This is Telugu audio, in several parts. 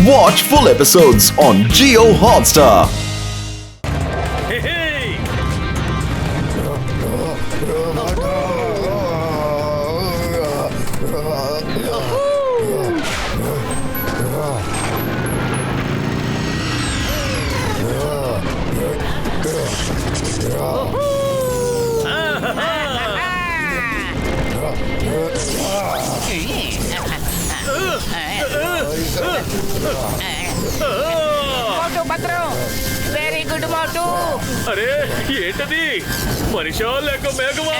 Watch full episodes on Jio Hotstar. మోటు భద్రం వెరీ గుడ్ మోటు. అరే ఏంటది మనిషా లేక మేఘమా?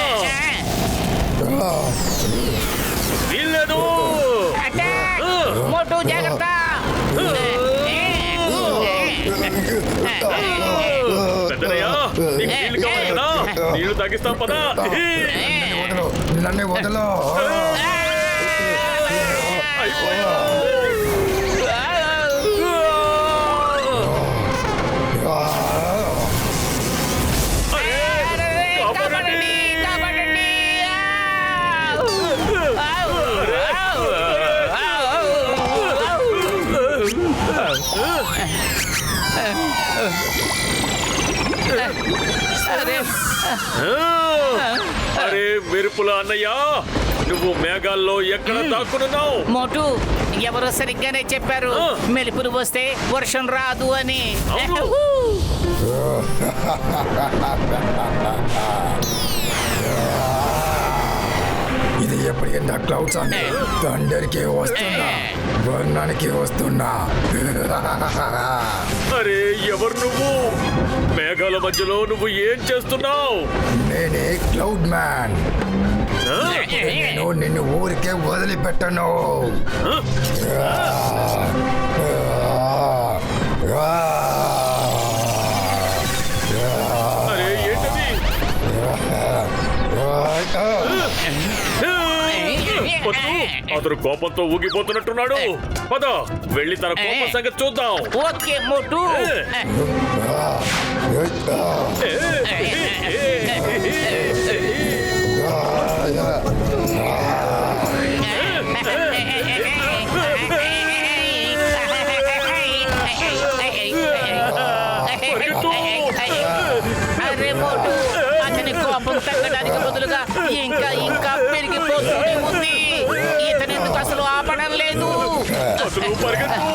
వీల్లేదు. మోటు జాగ్రత్త. పెద్దనయ్యా నీకు నీళ్ళు కావాలి కదా, నీళ్లు తాగిస్తాం పదా. నన్ను వదలో. అరే మెరుపుల అన్నయ్య, నువ్వు మేఘాల్లో ఎక్కడ దాక్కునున్నావు? మోటు ఎవరో సరిగ్గానే చెప్పారు, మెరుపులు వస్తే వర్షం రాదు అని. ఇది ఎప్పటికైనా క్లౌడ్స్ అని తండ్రికి వస్తున్నా, వర్ణానికి వస్తున్నా. అరే ఎవరు నువ్వు? మేఘాల మధ్యలో నువ్వు ఏం చేస్తున్నావు? నేనే క్లౌడ్ మ్యాన్. నేను నిన్ను ఊరికే వదిలిపెట్టను. అరే ఏంటది? అతను కోపంతో ఊగిపోతున్నట్టున్నాడు. పద వెళ్ళి తన కోపం సంగతి చూద్దాం. ఓకే మోటు. అరే మోటు, అతని కోపం తగ్గడానికి బదులుగా ఇంకా ఇంకా పెరిగిపోతూనే ఉంది. ఇతనెందుకు అసలు ఆపడం లేదు? అసలు పరిగెత్తు,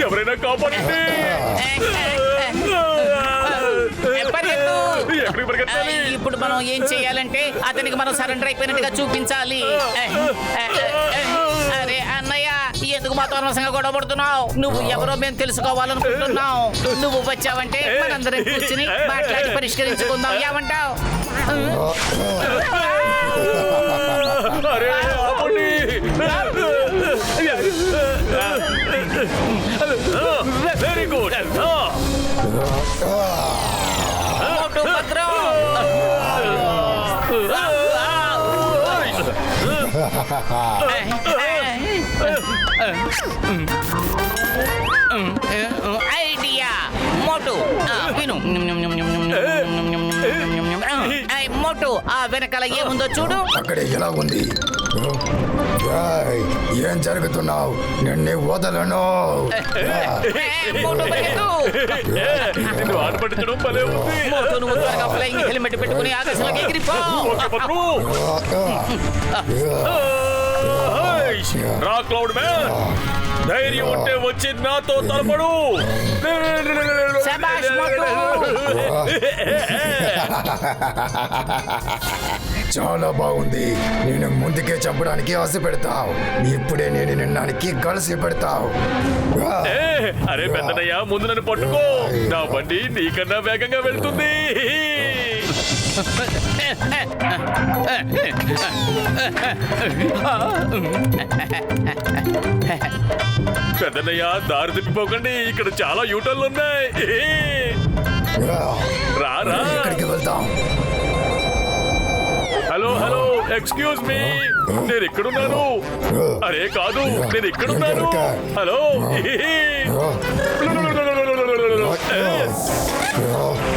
ఎవరైనా కాపాడండి. ఎక్కడికి పరిగెత్తాలి? ఇప్పుడు మనం ఏం చెయ్యాలంటే అతనికి మనం సరెండర్ అయిపోయినట్టుగా చూపించాలి. అరే అన్నయ్య, ఎందుకు మాతో అనవసరంగా గొడవ పడుతున్నావు? నువ్వు ఎవరో మేము తెలుసుకోవాలనుకుంటున్నాం. నువ్వు వచ్చావంటే మనందరం కూర్చుని మాట్లాడి పరిష్కరించుకుందాం. ఏమంటావు? అరే ఆపండి. Very good. మోటు భద్రం. ఐడియా మోటు, విను. మోటు, ఆ వెనకాల ఏముందో చూడు. అక్కడ ఎలా ఉంది? ఏం జరుగుతున్నావు? నిన్ను వదలను. మోటు పరిగెత్తు. నిన్ను ఆటపట్టించడం భలే ఉంది. మోటు, నువ్వు త్వరగా ఫ్లైయింగ్ హెల్మెట్ పెట్టుకుని ఆకాశంలోకి ఎగిరిపో. రా క్లౌడ్ మ్యాన్, ధైర్యం ఉంటే వచ్చి నాతో తలపడు. శభాష్ మోటు. చాలా బాగుంది. నేను ముందుకే చంపడానికి ఆశ పెడతావు, ఇప్పుడే నేను నిన్నానికి కలిసి పెడతావు. అరే పెద్దనయ్య, ముందు నన్ను పట్టుకో. నా బండి నీకన్నా వేగంగా వెళ్తుంది. పెద్దనయ్య, దారి తిప్పిపోకండి, ఇక్కడ చాలా యూటర్న్లు ఉన్నాయి. రారా, ఎక్కడికి వెళ్తాం? హలో హలో, ఎక్స్క్యూజ్ మీ, నేను ఇక్కడున్నాను. అరే కాదు, నేను ఇక్కడున్నాను. హలో.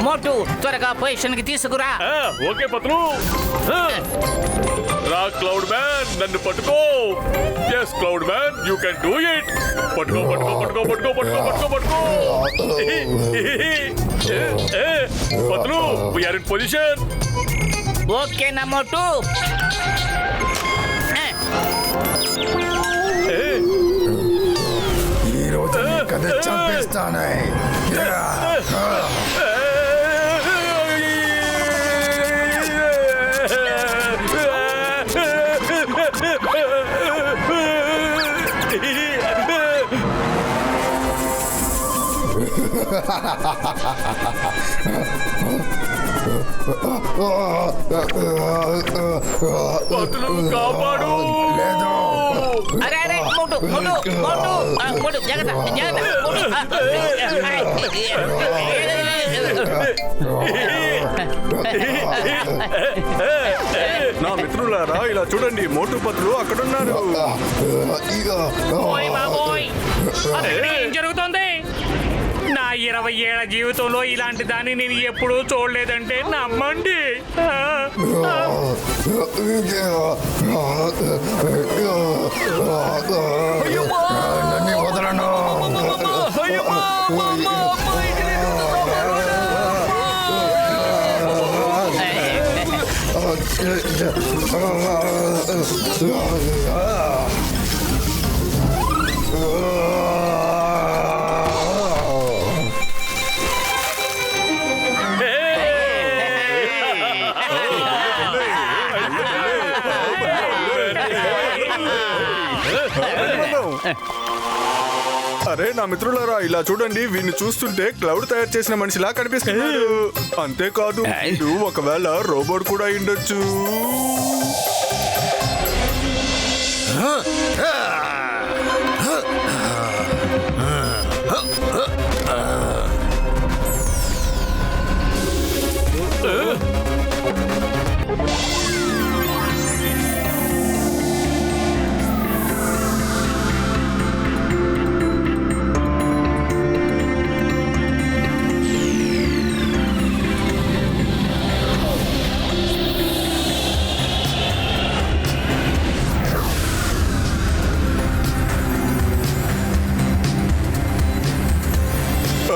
మోటు, త్వరగా పొజిషన్ కి తీసుకురా. ఓకే పత్రు. రా క్లౌడ్ మ్యాన్, నన్ను పట్టుకో. Yes cloud man, you can do it. పట్టుకో పట్టుకో పట్టుకో పట్టుకో పట్టుకో పట్టుకో పట్టుకో. Patlu, we are in position. Okay నా మోటు. ఈ రోజు నీ కథ చంపేస్తానే. పతులు కాపాడు. లేదు, అరే అరే మోటు మోటు మోటు మోటు జాగ్రత్త జాగ్రత్త మోటు. నా మిత్రులారా, ఇలా చూడండి, మోటు పతులు అక్కడున్నారు. ఓయ్ బాబోయ్, అసలు ఏం జరుగుతోంది? నా 20 ఏళ్ల జీవితంలో ఇలాంటి దాన్ని నేను ఎప్పుడూ చూడలేదంటే నమ్మండి. నన్ను వదలను. అరే నా మిత్రులారా, ఇలా చూడండి, వీడిని చూస్తుంటే క్లౌడ్ తయారు చేసిన మనిషిలా కనిపిస్తున్నాడు. అంతేకాదు, వీడు ఒకవేళ రోబోట్ కూడా అయ్యుండొచ్చు.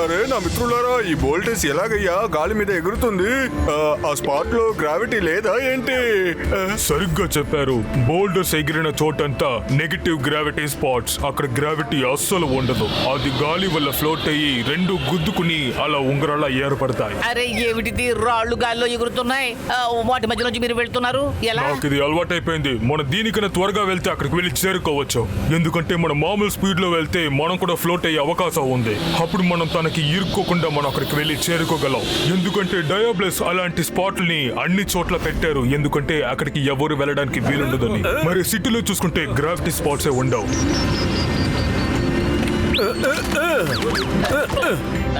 అరే నా మిత్రులారా, ఈ వోల్టేజ్ ఎలాగయ్యా గాలి మీద ఎగురుతుంది? ఆ స్పాట్ లో గ్రావిటీ లేదా ఏంటి? సరిగ్గా చెప్పారు. బోల్డర్స్ ఎగిరిన చోటంతా నెగటివ్ గ్రావిటీ స్పాట్స్. అక్కడ గ్రావిటీ అస్సలు ఉండదు. అది గాలి వల్ల ఫ్లోట్ అయ్యి రెండు గుద్దుకుని అలా ఉంగరాలా ఏర్పడతాయి. అరే ఏమిటిది, రాళ్ళు గాల్లో ఎగురుతున్నాయి. వాటి మధ్య నుంచి మీరు వెళ్తున్నారు ఎలా? నాకు ఇది అలవాటైపోయింది. మనం దీనికన్నా త్వరగా వెళ్తే అక్కడికి వెళ్ళి చేరుకోవచ్చు. ఎందుకంటే మనం మామూలు స్పీడ్ లో వెళ్తే మనం కూడా ఫ్లోట్ అయ్యే అవకాశం ఉంది. అప్పుడు మనం తనకి ఇరుక్కోకుండా మనం అక్కడికి వెళ్ళి చేరుకోగలం. ఎందుకంటే డయాబ్లెస్ అలాంటి స్పాట్లని అన్ని చోట్ల పెట్టారు. ఎందుకంటే అక్కడికి ఎవరు వెళ్ళడానికి వీలుండదని. మరి సిటీలో చూసుకుంటే గ్రావిటీ స్పాట్సే ఉండవు.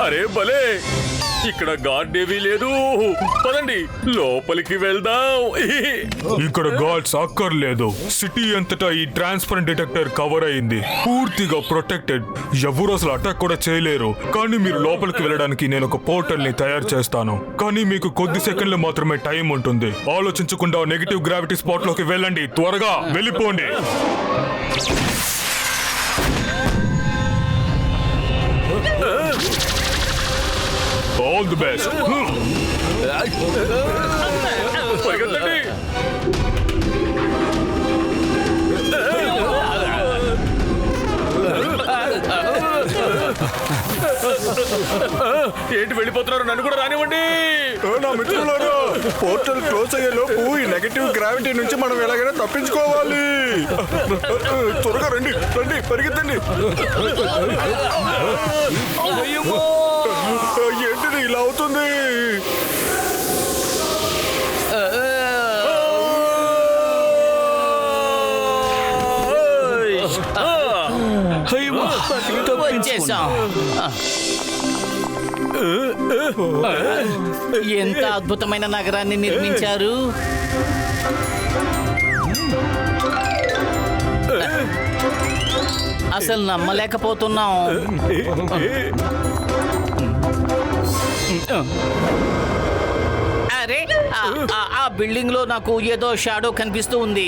అరే భలే, ఇక్కడ గార్డ్ ఏవీ లేదు. పదండి లోపలికి వెళ్దాం. ఇక్కడ గార్డ్స్ అక్కర్లేదు. సిటీ అంతటా ఈ ట్రాన్స్పరెంట్ డిటెక్టర్ కవర్ అయింది. పూర్తిగా ప్రొటెక్టెడ్. ఎవరు అసలు అటాక్ కూడా చేయలేరు. కానీ మీరు లోపలికి వెళ్ళడానికి నేను ఒక పోర్టల్ ని తయారు చేస్తాను. కానీ మీకు కొద్ది సెకండ్లు మాత్రమే టైం ఉంటుంది. ఆలోచించకుండా నెగటివ్ గ్రావిటీ స్పాట్ లోకి వెళ్ళండి. త్వరగా వెళ్ళిపోండి. All the best. పరిగెత్తండి. ఏంటి వెళ్ళిపోతున్నారు? నన్ను కూడా రానివ్వండి. నా మిత్రులారా, పోర్టల్ క్లోజ్ అయ్యే లోపు ఈ నెగటివ్ గ్రావిటీ నుంచి మనం ఎలాగైనా తప్పించుకోవాలి. త్వరగా రండి రండి, పరిగెత్తండి. ఏంటిది ఇలా అవుతుంది? వచ్చేసాం. ఎంత అద్భుతమైన నగరాన్ని నిర్మించారు. అసలు నమ్మలేకపోతున్నాం. అరే ఆ బిల్డింగ్ లో నాకు ఏదో షాడో కనిపిస్తూ ఉంది.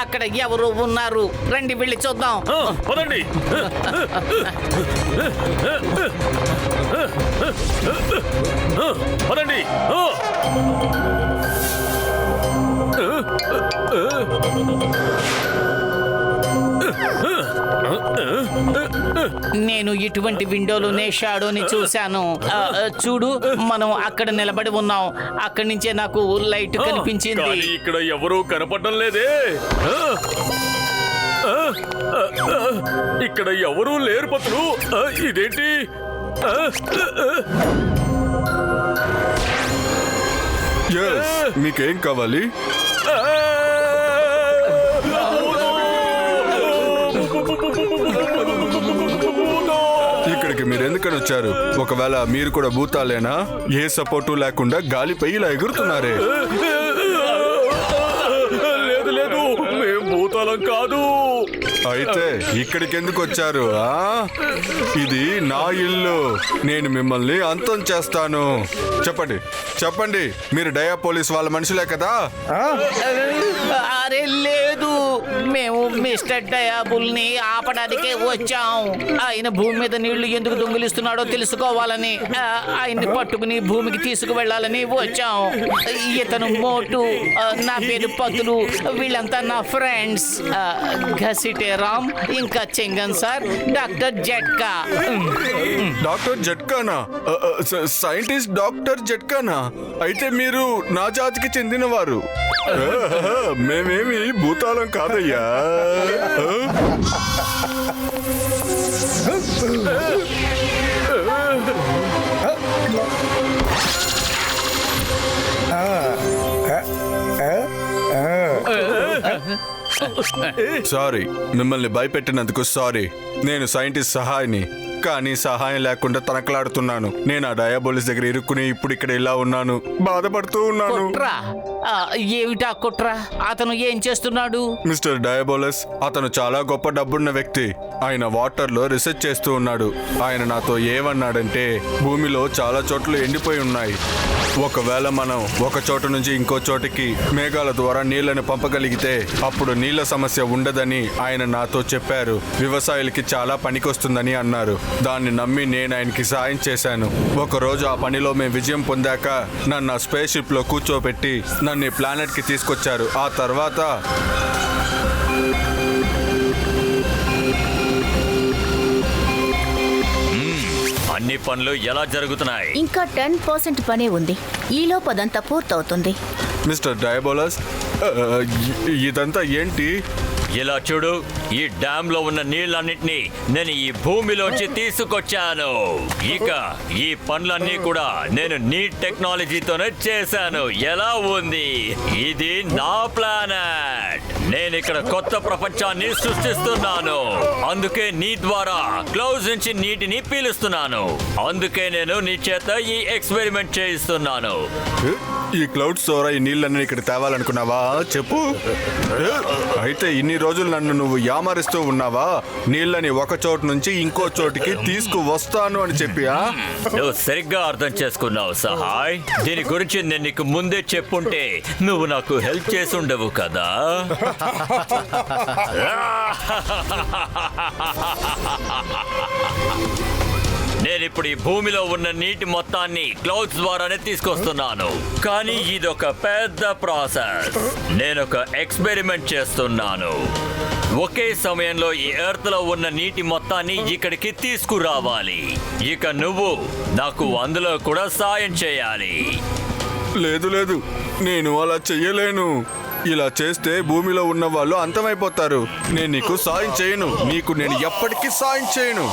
అక్కడ ఎవరు ఉన్నారు, రండి వెళ్ళి చూద్దాం. పదండి. పదండి. నేను ఇటువంటి విండోలోనే షాడోని చూశాను. చూడు, మనం అక్కడ నిలబడి ఉన్నాం. అక్కడి నుంచే నాకు లైట్ కనిపించింది. కానీ ఇక్కడ ఎవరూ కనపడడం లేదే. ఇక్కడ ఎవరూ లేరు పతులు. ఇదేంటి? మీకేం కావాలి? ఇక్కడికి మీరు ఎందుకని వచ్చారు? ఒకవేళ మీరు కూడా భూతాలేనా? ఏ సపోర్టు లేకుండా గాలిపై ఇలా ఎగురుతున్నారే. లేదు లేదు, మేం భూతాలం కాదు. అయితే ఇక్కడికి ఎందుకు వచ్చారు? ఇది నా ఇల్లు. నేను మిమ్మల్ని అంతం చేస్తాను. చెప్పండి చెప్పండి, మీరు డయాపోలిస్ వాళ్ళ మనుషులే కదా? అరే లేదు, మేము మిస్టర్ డయాబుల్ ని ఆపడానికే వచ్చాం. ఆయన భూమి మీద నీళ్లు ఎందుకు దొంగిలిస్తున్నాడో తెలుసుకోవాలని, ఆయన్ని పట్టుకుని భూమికి తీసుకువెళ్ళాలని వచ్చాం. ఇతను మోటు, నా పేరు పతులు, వీళ్ళంతా నా ఫ్రెండ్స్. ఘసిటే రామ్, ఇంకా చెంగన్ సార్, డాక్టర్ జట్కా. డాక్టర్ జట్కానా? సైంటిస్ట్ డాక్టర్ జట్కానా? అయితే మీరు నా జాతికి చెందినవారు. మేమేమి భూతాలం కాదయ్యా. సారీ, మిమ్మల్ని భయపెట్టినందుకు సారీ. నేను సైంటిస్ట్ సహాయని, కానీ సహాయం లేకుండా తనకలాడుతున్నాను. నేను ఆ డయాబోలిస్ దగ్గర ఇరుక్కుని ఇప్పుడు ఇక్కడ ఇలా ఉన్నాను, బాధపడుతూ ఉన్నాను. కుట్రా? ఏమిటా కుట్రా? అతను ఏం చేస్తున్నాడు? మిస్టర్ డయాబోలస్ అతను చాలా గొప్ప డబ్బున్న వ్యక్తి. ఆయన వాటర్ లో రీసెర్చ్ చేస్తూ ఉన్నాడు. ఆయన నాతో ఏమన్నాడంటే, భూమిలో చాలా చోట్ల ఎండిపోయి ఉన్నాయి. ఒకవేళ మనం ఒక చోట నుంచి ఇంకో చోటికి మేఘాల ద్వారా నీళ్లను పంపగలిగితే అప్పుడు నీళ్ల సమస్య ఉండదని ఆయన నాతో చెప్పారు. వ్యవసాయాలకి చాలా పనికొస్తుందని అన్నారు. దాన్ని నమ్మి నేను ఆయనకి సాయం చేశాను. ఒకరోజు ఆ పనిలో మేము విజయం పొందాక నన్ను ఆ స్పేస్ షిప్ లో కూర్చోబెట్టి నన్ను ఈ ప్లానెట్ కి తీసుకొచ్చారు. ఆ తర్వాత అన్ని పనులు ఎలా జరుగుతున్నాయి? ఇంకా 10% పనే ఉంది. ఈలోపు అదంతా పూర్తవుతుంది. మిస్టర్ డయాబోలస్, ఇదంతా ఏంటి? ఇలా చూడు, ఈ డ్యామ్ లో ఉన్న నీళ్ళన్నిటినీ నేను ఈ భూమిలోంచి తీసుకొచ్చాను. ఇక ఈ పనులన్నీ కూడా నేను నీట్ టెక్నాలజీతోనే చేశాను. ఎలా ఉంది? ఇది నా ప్లానెట్. నేను ఇక్కడ కొత్త ప్రపంచాన్ని సృష్టిస్తున్నాను. అందుకే నీ ద్వారా క్లౌడ్స్ నుంచి నీటిని పీలుస్తున్నాను. అందుకే నేను నీ చేత ఈ ఎక్స్పెరిమెంట్ చేయిస్తున్నాను. ఈ క్లౌడ్స్ ద్వారా ఈ నీళ్ళని ఇక్కడ తేవాలనుకున్నావా? చెప్పు. అయితే ఇన్ని రోజులు నన్ను నువ్వు యామరిస్తూ ఉన్నావా? నీళ్ళని ఒక చోటు నుంచి ఇంకో చోటికి తీసుకువస్తాను అని చెప్పి. నువ్వు సరిగ్గా అర్థం చేసుకున్నావు సహాయ్. దీని గురించి నేను నీకు ముందే చెప్పుంటే నువ్వు నాకు హెల్ప్ చేసి ఉండవు కదా. నేను ఇప్పుడు ఈ భూమిలో ఉన్న నీటి మొత్తాన్ని క్లౌడ్స్ ద్వారానే తీసుకొస్తున్నాను. కానీ ఇదొక పెద్ద ప్రాసెస్. నేను ఒక ఎక్స్పెరిమెంట్ చేస్తున్నాను. ఒకే సమయంలో ఈ ఎర్త్ లో ఉన్న నీటి మొత్తాన్ని ఇక్కడికి తీసుకురావాలి. ఇక నువ్వు నాకు అందులో కూడా సాయం చేయాలి. లేదు లేదు, నేను అలా చెయ్యలేను. ఇలా చేస్తే భూమిలో ఉన్న వాళ్ళు అంతమైపోతారు. నేను నీకు సాయం చేయను. నీకు నేను ఎప్పటికీ సాయం చేయను.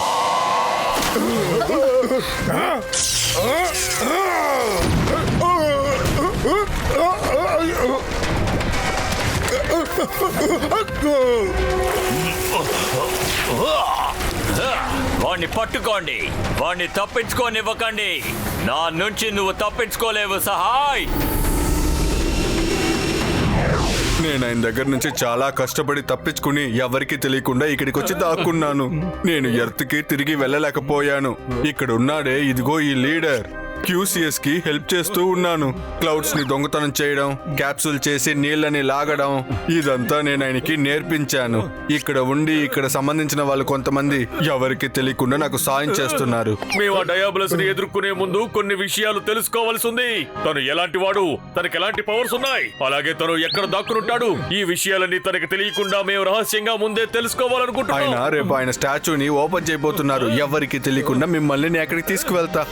వాణ్ణి పట్టుకోండి. వాణ్ణి తప్పించుకోనివ్వకండి. నా నుంచి నువ్వు తప్పించుకోలేవు సహాయ్. నేను ఆయన దగ్గర నుంచి చాలా కష్టపడి తప్పించుకుని ఎవరికి తెలియకుండా ఇక్కడికి వచ్చి దాక్కున్నాను. నేను ఎర్త్కి తిరిగి వెళ్ళలేకపోయాను. ఇక్కడ ఉన్నాడే, ఇదిగో ఈ లీడర్. QCS కి హెల్ప్ చేస్తూ ఉన్నాను. క్లౌడ్స్ ని దొంగతనం చేయడం, క్యాప్సూల్ చేసి నీళ్ళని లాగడం, ఇదంతా నేను ఆయనకి నేర్పించాను. ఇక్కడ సంబంధించిన వాళ్ళు కొంతమంది ఎవరికి తెలియకుండా నాకు సాయం చేస్తున్నారు. మేము ఆ డయాబులస్ ని ఎదుర్కొనే ముందు కొన్ని విషయాలు తెలుసుకోవాల్సి ఉంది. తను ఎలాంటి వాడు, తనకి ఎలాంటి పవర్స్ ఉన్నాయి, అలాగే తను ఎక్కడ దాక్కునుంటాడు, ఈ విషయాలన్నీ తనకి తెలియకుండా మేము రహస్యంగా ముందే తెలుసుకోవాలనుకుంటున్నాం. రేపు ఆయన స్టాచ్యూని ఓపెన్ చేయబోతున్నారు. ఎవరికి తెలియకుండా మిమ్మల్ని నేను అక్కడికి తీసుకువెళ్తా.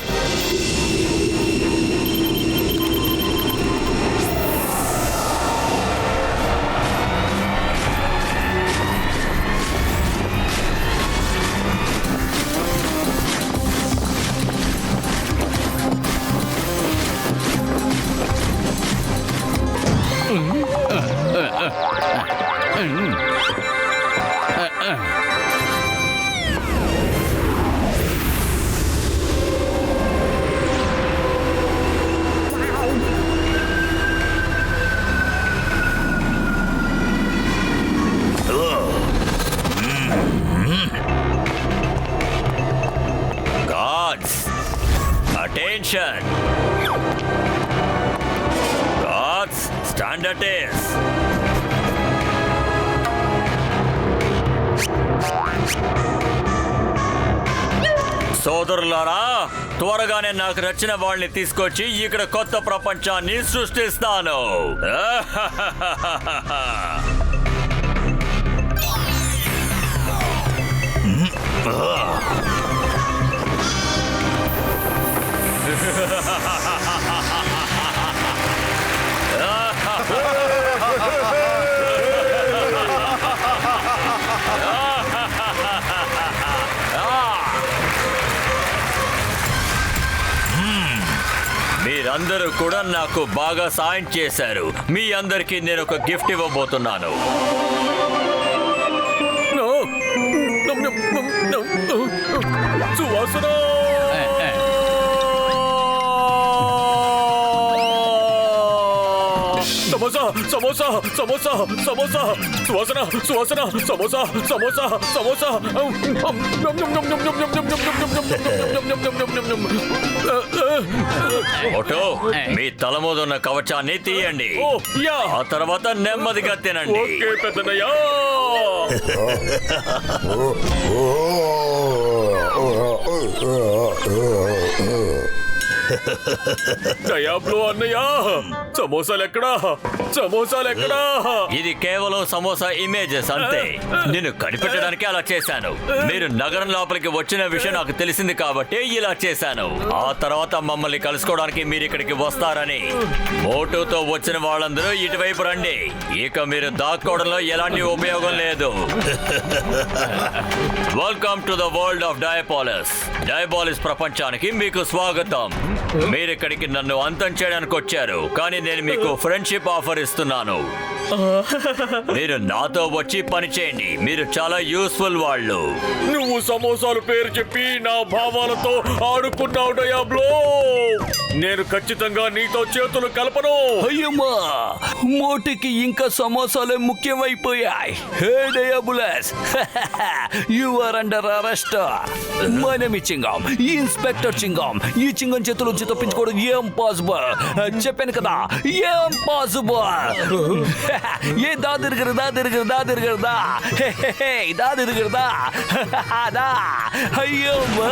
Attention! Guards, stand at ease. సోదరులారా, త్వరగానే నాకు నచ్చిన వాళ్ళని తీసుకొచ్చి ఇక్కడ కొత్త ప్రపంచాన్ని సృష్టిస్తాను. మీరందరూ కూడా నాకు బాగా సాయం చేశారు. మీ అందరికీ నేను ఒక గిఫ్ట్ ఇవ్వబోతున్నాను. సువాసన! సమోసా సమోసా సమోసా సమోసా సువాసన సువాసన సమోసా సమోసా సమోసా. ఓటో, మీ తల మీద ఉన్న కవచాన్ని తీయండి. ఆ తర్వాత నెమ్మదిగా తినండి. ఓకే పెద్దనయ్యా. డయాబ్లో అన్నయ్య, సమోసాలెక్కడా? సమోసాలెక్కడా? ఇది కేవలం సమోసా ఇమేజెస్ అంతే. నేను కనిపెట్టడానికి అలా చేశాను. మీరు నగరం లోపలికి వచ్చిన విషయం నాకు తెలిసింది కాబట్టి ఇలా చేశాను. ఆ తర్వాత మమ్మల్ని కలుసుకోవడానికి మీరు ఇక్కడికి వస్తారని మోటోతో వచ్చిన వాళ్ళందరూ ఇటువైపు రండి. ఇక మీరు దాక్కోవడంలో ఎలాంటి ఉపయోగం లేదు. Welcome to the world of Diapolis. Diapolis ప్రపంచానికి మీకు స్వాగతం. మీరిక్కడికి నన్ను అంతం చేయడానికి వచ్చారు, కానీ నేను మీకు ఫ్రెండ్షిప్ ఆఫర్ ఇస్తున్నాను. మీరు నాతో వచ్చి పని చేయండి. మీరు చాలా యూస్ఫుల్ వాళ్ళు. నువ్వు సమోసాలు పేరు చెప్పి నా భావాలతో ఆడుకున్నావు డయాబ్లో. నేను ఖచ్చితంగా నీతో చేతులు కలపను. అయ్యమ్మా, మోటికి ఇంకా సమోసాలే ముఖ్యమైపోయాయి. Hey Diabolus, you are under arrest. My name is Chingam, inspector Chingam. ఈ చింగం చేతులు తప్పించుకోవడం ఏం పాసిబుల్? చెప్పాను కదా, ఏం పాసిబుల్? ఏ దాదిరిగరదా దాదిరిగరదా దాదిరిగరదా దా. అయ్యమ్మా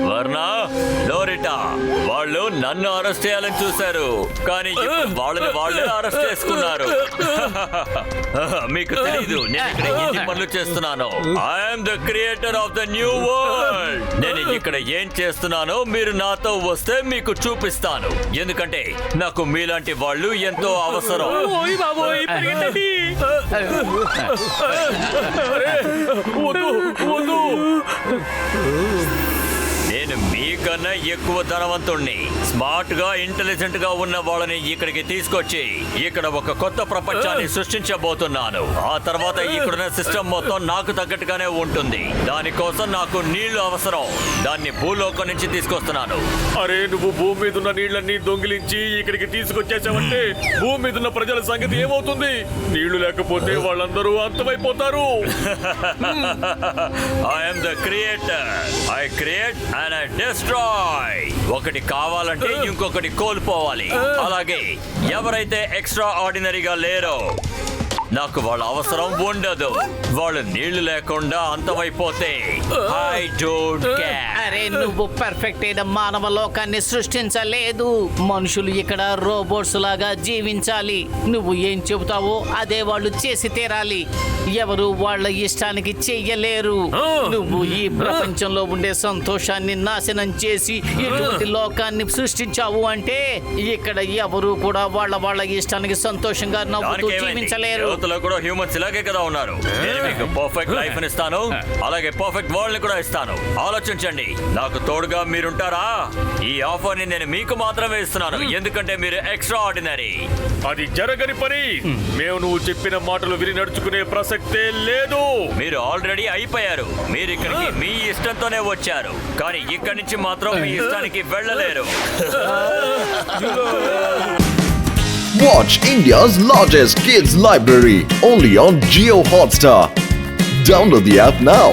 వర్ణ, లోరిటా వాళ్ళు నన్ను అరెస్ట్ చేయాలని చూశారు, కానీ వాళ్ళని వాళ్ళే అరెస్ట్ చేసుకున్నారు. మీకు తెలీదు నేను ఇక్కడ ఎన్ని పనులు చేస్తున్నాను. I'm the creator of the new world. నేను ఇక్కడ ఏం చేస్తున్నానో మీరు నాతో వస్తే మీకు చూపిస్తాను. ఎందుకంటే నాకు మీలాంటి వాళ్ళు ఎంతో అవసరం. నేను మీకు అందరికన్నా ఎక్కువ ధనవంతుణ్ణి, స్మార్ట్ గా ఇంటెలిజెంట్ గా ఉన్న వాళ్ళని ఇక్కడికి తీసుకొచ్చి ఇక్కడ ఒక కొత్త ప్రపంచాన్ని సృష్టించబోతున్నాను. ఆ తర్వాత ఇక్కడున్న సిస్టమ్ మొత్తం నాకు తగ్గట్టుగానే ఉంటుంది. దానికోసం నాకు నీళ్లు అవసరం. దాన్ని భూలోకం నుంచి తీసుకొస్తున్నాను. అరే, నువ్వు భూమి మీద ఉన్న నీళ్ళన్నీ దొంగిలించి ఇక్కడికి తీసుకొచ్చేసావంటే భూమి మీద ఉన్న ప్రజల సంగతి ఏమవుతుంది? నీళ్లు లేకపోతే వాళ్ళందరూ అంతమైపోతారు. I'm the creator. I create and I destroy. ఒకటి కావాలంటే ఇంకొకటి కోల్పోవాలి. అలాగే ఎవరైతే ఎక్స్ట్రా ఆర్డినరీగా లేరో నాకు వాళ్ళ అవసరం ఉండదు. వాళ్ళు నీళ్లు లేకుండా అంతమైపోతే ఐ డోంట్ కేర్. అరే, నువ్వు పర్ఫెక్ట్ అయిన మానవ లోకాన్ని సృష్టించలేదు. మనుషులు ఇక్కడ రోబోట్స్ లాగా జీవించాలి. నువ్వు ఏం చెబుతావో అదే వాళ్ళు చేసి తీరాలి. ఎవరు వాళ్ళ ఇష్టానికి చెయ్యలేరు. నువ్వు ఈ ప్రపంచంలో ఉండే సంతోషాన్ని నాశనం చేసి ఇటువంటి లోకాన్ని సృష్టించావు అంటే ఇక్కడ ఎవరు కూడా వాళ్ళ ఇష్టానికి సంతోషంగా నవ్వుతూ జీవించలేరు. యువతలో కూడా హ్యూమన్స్ ఇలాగే కదా ఉన్నారు. నేను మీకు పర్ఫెక్ట్ లైఫ్ ఇస్తాను, అలాగే పర్ఫెక్ట్ వరల్డ్ ని కూడా ఇస్తాను. ఆలోచించండి, నాకు తోడుగా మీరుంటారా? ఈ ఆఫర్ ని నేను మీకు మాత్రమే ఇస్తున్నాను, ఎందుకంటే మీరు ఎక్స్ట్రా ఆర్డినరీ. అది జరగని పని. మేము నువ్వు చెప్పిన మాటలు విని నడుచుకునే ప్రసక్తే లేదు. మీరు ఆల్రెడీ అయిపోయారు. మీరు ఇక్కడికి మీ ఇష్టంతోనే వచ్చారు, కానీ ఇక్కడి నుంచి మాత్రం మీ ఇష్టానికి వెళ్ళలేరు. Watch India's largest kids library only on Jio Hotstar. Download the app now.